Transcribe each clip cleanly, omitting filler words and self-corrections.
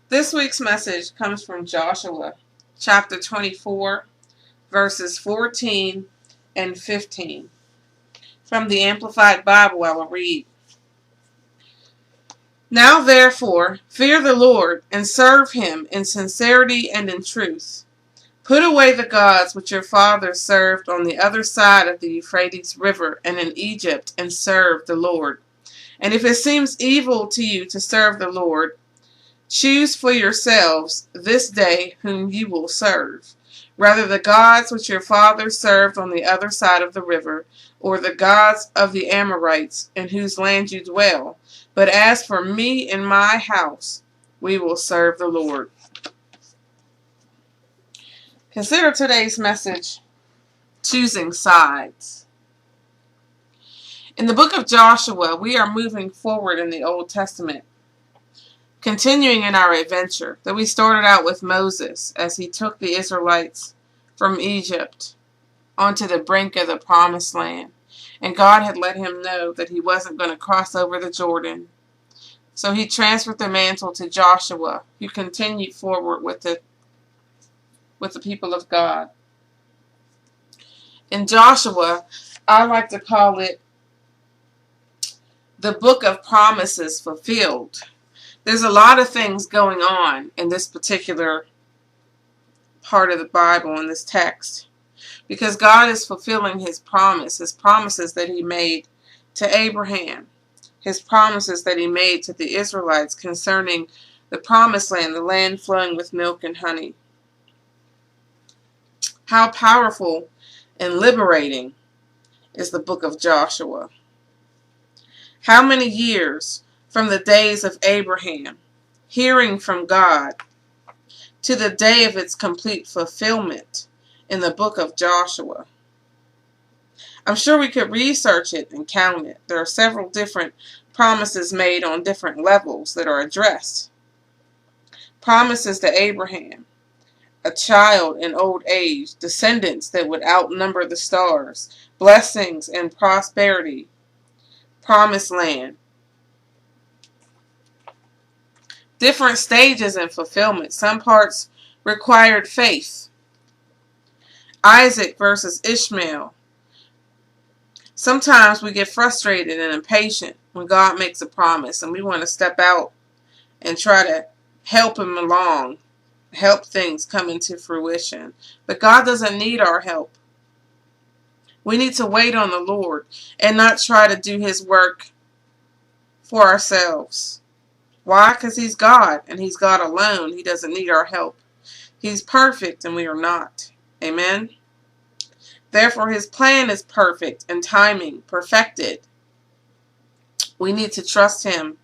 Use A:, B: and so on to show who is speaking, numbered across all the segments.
A: This week's message comes from Joshua chapter 24, verses 14 and 15. From the Amplified Bible, I will read. Now therefore, fear the Lord and serve him in sincerity and in truth. Put away the gods which your fathers served on the other side of the Euphrates River and in Egypt, and serve the Lord. And if it seems evil to you to serve the Lord, choose for yourselves this day whom you will serve, rather the gods which your fathers served on the other side of the river, or the gods of the Amorites in whose land you dwell. But as for me and my house, we will serve the Lord. Consider today's message, choosing sides. In the book of Joshua, we are moving forward in the Old Testament, continuing in our adventure that we started out with Moses as he took the Israelites from Egypt onto the brink of the Promised Land. And God had let him know that he wasn't going to cross over the Jordan. So he transferred the mantle to Joshua, who continued forward with the people of God. In Joshua, I like to call it the book of promises fulfilled. There's a lot of things going on in this particular part of the Bible, in this text, because God is fulfilling his promises that he made to Abraham, his promises that he made to the Israelites concerning the Promised Land, the land flowing with milk and honey. How powerful and liberating is the book of Joshua. How many years from the days of Abraham, hearing from God, to the day of its complete fulfillment in the book of Joshua. I'm sure we could research it and count it. There are several different promises made on different levels that are addressed. Promises to Abraham, a child in old age, descendants that would outnumber the stars, blessings and prosperity, promised land. Different stages in fulfillment. Some parts required faith. Isaac versus Ishmael. Sometimes we get frustrated and impatient when God makes a promise and we want to step out and try to help him along, help things come into fruition. But God doesn't need our help. We need to wait on the Lord and not try to do his work for ourselves. Why? Because he's God, and he's God alone. He doesn't need our help. He's perfect, and we are not. Amen? Therefore, his plan is perfect and timing, perfected. We need to trust him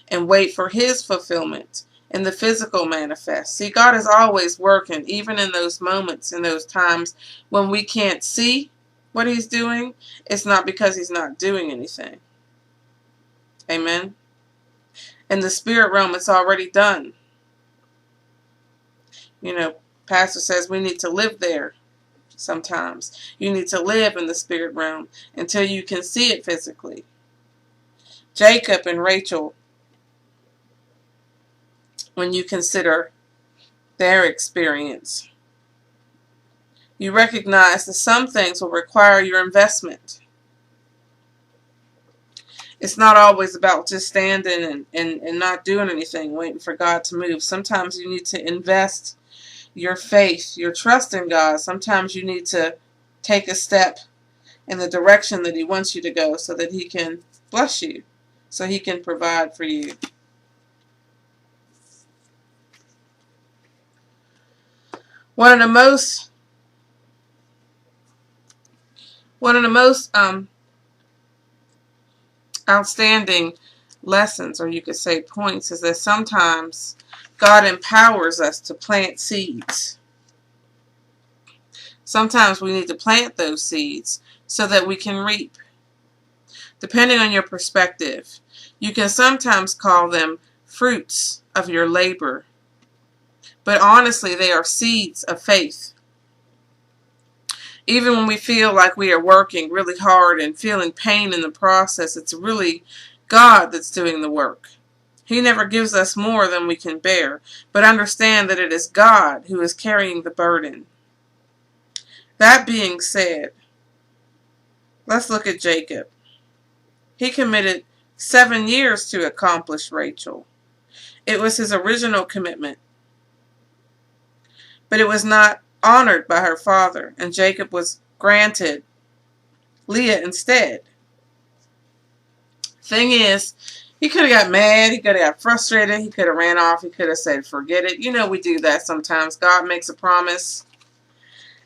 A: and wait for his fulfillment in the physical manifest. See, God is always working, even in those moments, in those times when we can't see what he's doing. It's not because he's not doing anything. Amen? In the spirit realm, it's already done. You know, Pastor says we need to live there sometimes. You need to live in the spirit realm until you can see it physically. Jacob and Rachel, when you consider their experience, you recognize that some things will require your investment. It's not always about just standing and not doing anything, waiting for God to move. Sometimes you need to invest your faith, your trust in God. Sometimes you need to take a step in the direction that he wants you to go so that he can bless you, so he can provide for you. One of the most outstanding lessons, or you could say points, is that sometimes God empowers us to plant seeds. Sometimes we need to plant those seeds so that we can reap. Depending on your perspective, you can sometimes call them fruits of your labor, but honestly, they are seeds of faith. Even when we feel like we are working really hard and feeling pain in the process, it's really God that's doing the work. He never gives us more than we can bear, but understand that it is God who is carrying the burden. That being said, let's look at Jacob. He committed 7 years to accomplish Rachel. It was his original commitment, but it was not honored by her father, and Jacob was granted Leah instead. Thing is, he could have got mad, he could have got frustrated, he could have ran off, he could have said, forget it. You know we do that sometimes. God makes a promise,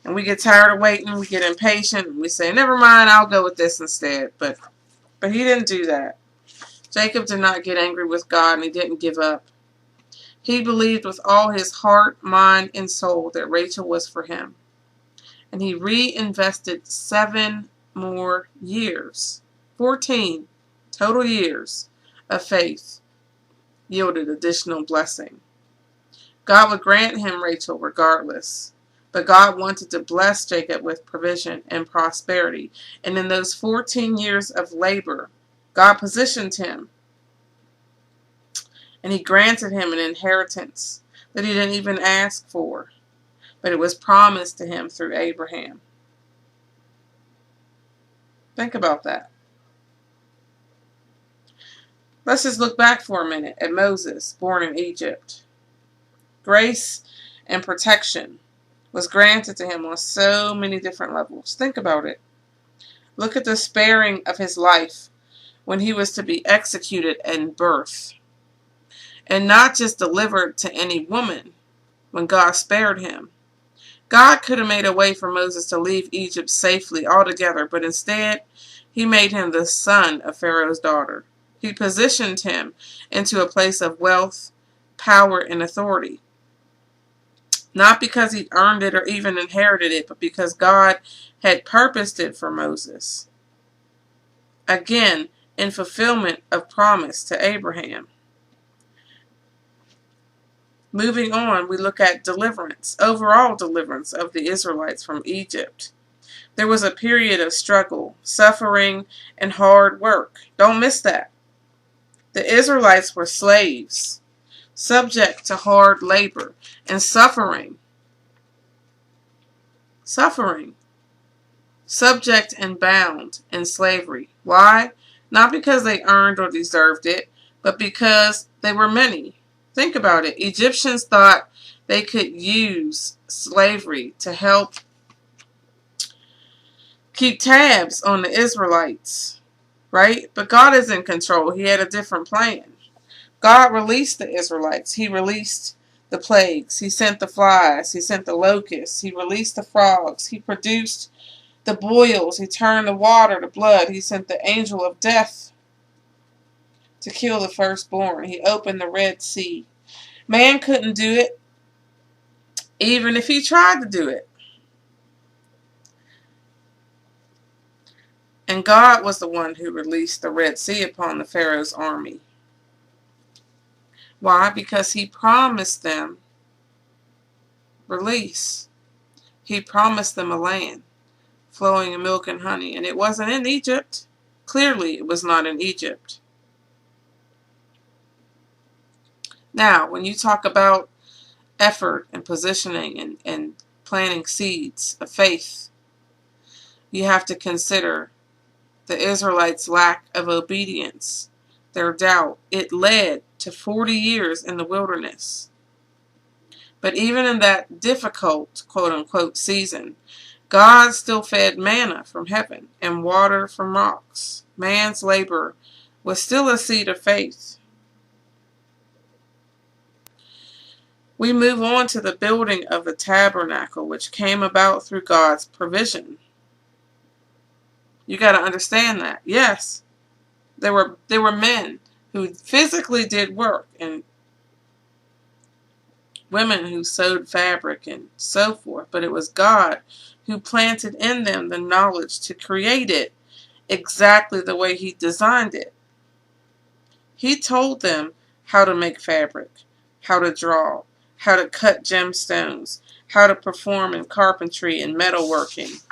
A: and we get tired of waiting, we get impatient, and we say, never mind, I'll go with this instead. But he didn't do that. Jacob did not get angry with God, and he didn't give up. He believed with all his heart, mind, and soul that Rachel was for him. And he reinvested 7 more years. 14 total years of faith yielded additional blessing. God would grant him Rachel regardless. But God wanted to bless Jacob with provision and prosperity. And in those 14 years of labor, God positioned him. And he granted him an inheritance that he didn't even ask for. But it was promised to him through Abraham. Think about that. Let's just look back for a minute at Moses, born in Egypt. Grace and protection was granted to him on so many different levels. Think about it. Look at the sparing of his life when he was to be executed in birth. And not just delivered to any woman when God spared him. God could have made a way for Moses to leave Egypt safely altogether, but instead, he made him the son of Pharaoh's daughter. He positioned him into a place of wealth, power, and authority. Not because he earned it or even inherited it, but because God had purposed it for Moses. Again, in fulfillment of promise to Abraham. Moving on, we look at deliverance, overall deliverance of the Israelites from Egypt. There was a period of struggle, suffering, and hard work. Don't miss that. The Israelites were slaves, subject to hard labor and suffering. Subject and bound in slavery. Why? Not because they earned or deserved it, but because they were many. Think about it. Egyptians thought they could use slavery to help keep tabs on the Israelites, right? But God is in control. He had a different plan. God released the Israelites. He released the plagues. He sent the flies. He sent the locusts. He released the frogs. He produced the boils. He turned the water to blood. He sent the angel of death to kill the firstborn. He opened the Red Sea. Man couldn't do it, even if he tried to do it. And God was the one who released the Red Sea upon the Pharaoh's army. Why? Because he promised them release. He promised them a land flowing in milk and honey. And it wasn't in Egypt. Clearly, it was not in Egypt. Now, when you talk about effort and positioning and planting seeds of faith, you have to consider the Israelites' lack of obedience, their doubt. It led to 40 years in the wilderness. But even in that difficult, quote-unquote, season, God still fed manna from heaven and water from rocks. Man's labor was still a seed of faith. We move on to the building of the tabernacle, which came about through God's provision. You got to understand that. Yes, there were men who physically did work and women who sewed fabric and so forth, but it was God who planted in them the knowledge to create it exactly the way He designed it. He told them how to make fabric, how to draw, how to cut gemstones, how to perform in carpentry and metalworking,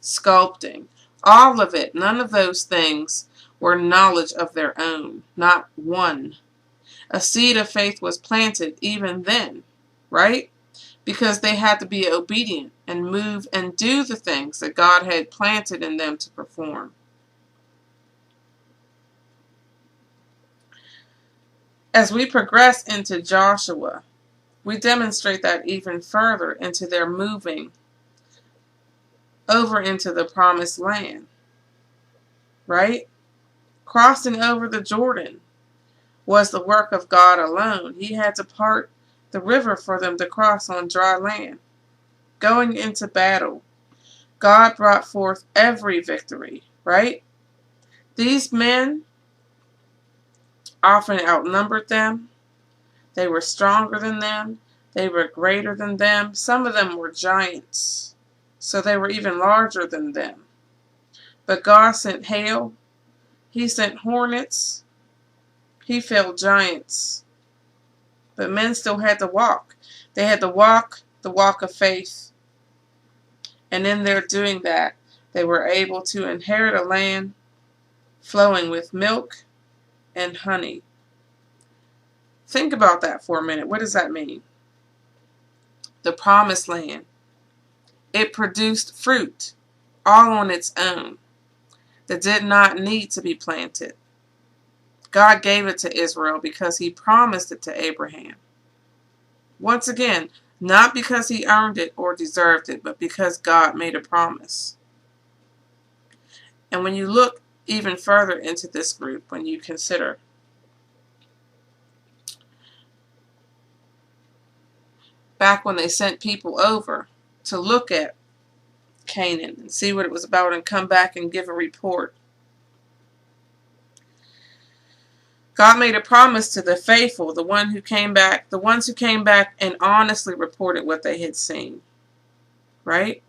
A: sculpting, all of it. None of those things were knowledge of their own, not one. A seed of faith was planted even then, right? Because they had to be obedient and move and do the things that God had planted in them to perform. As we progress into Joshua, we demonstrate that even further into their moving over into the promised land, right? Crossing over the Jordan was the work of God alone. He had to part the river for them to cross on dry land. Going into battle, God brought forth every victory, right? These men often outnumbered them. They were stronger than them. They were greater than them. Some of them were giants, so they were even larger than them. But God sent hail. He sent hornets. He felled giants. But men still had to walk. They had to walk the walk of faith. And in their doing that, they were able to inherit a land flowing with milk and honey. Think about that for a minute. What does that mean? The promised land. It produced fruit all on its own that did not need to be planted. God gave it to Israel because he promised it to Abraham. Once again, not because he earned it or deserved it, but because God made a promise. And when you look even further into this group, when you consider back when they sent people over to look at Canaan and see what it was about and come back and give a report, God made a promise to the faithful, the ones who came back and honestly reported what they had seen. Right?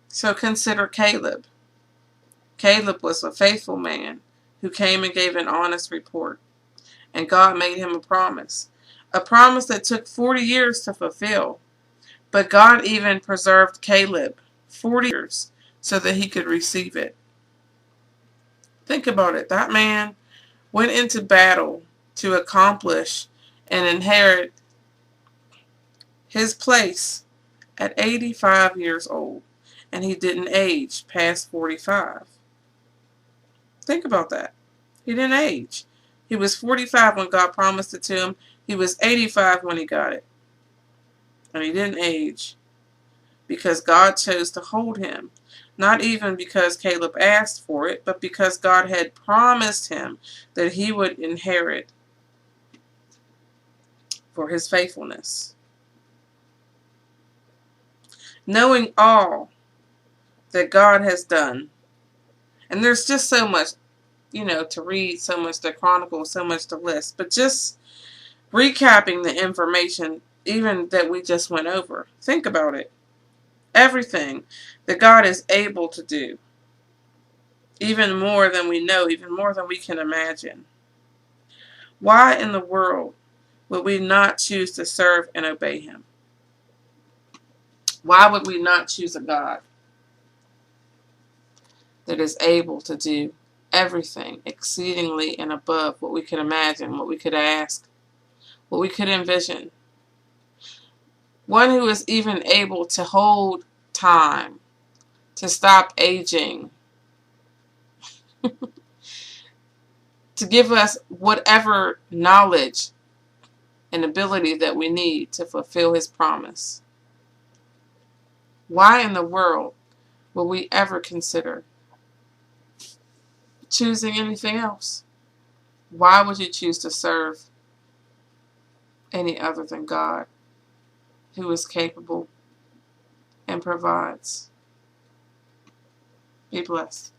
A: So consider Caleb. Caleb was a faithful man who came and gave an honest report. And God made him a promise. A promise that took 40 years to fulfill. But God even preserved Caleb 40 years so that he could receive it. Think about it. That man went into battle to accomplish and inherit his place at 85 years old. And he didn't age past 45. Think about that. He didn't age. He was 45 when God promised it to him. He was 85 when he got it. And he didn't age because God chose to hold him. Not even because Caleb asked for it, but because God had promised him that he would inherit for his faithfulness. Knowing all that God has done, and there's just so much, to read, so much to chronicle, so much to list, but just recapping the information even that we just went over. Think about it. Everything that God is able to do, even more than we know, even more than we can imagine. Why in the world would we not choose to serve and obey him? Why would we not choose a God that is able to do everything exceedingly and above what we could imagine, what we could ask, what we could envision? One who is even able to hold time, to stop aging, to give us whatever knowledge and ability that we need to fulfill his promise. Why in the world will we ever consider choosing anything else? Why would you choose to serve any other than God, who is capable and provides? Be blessed.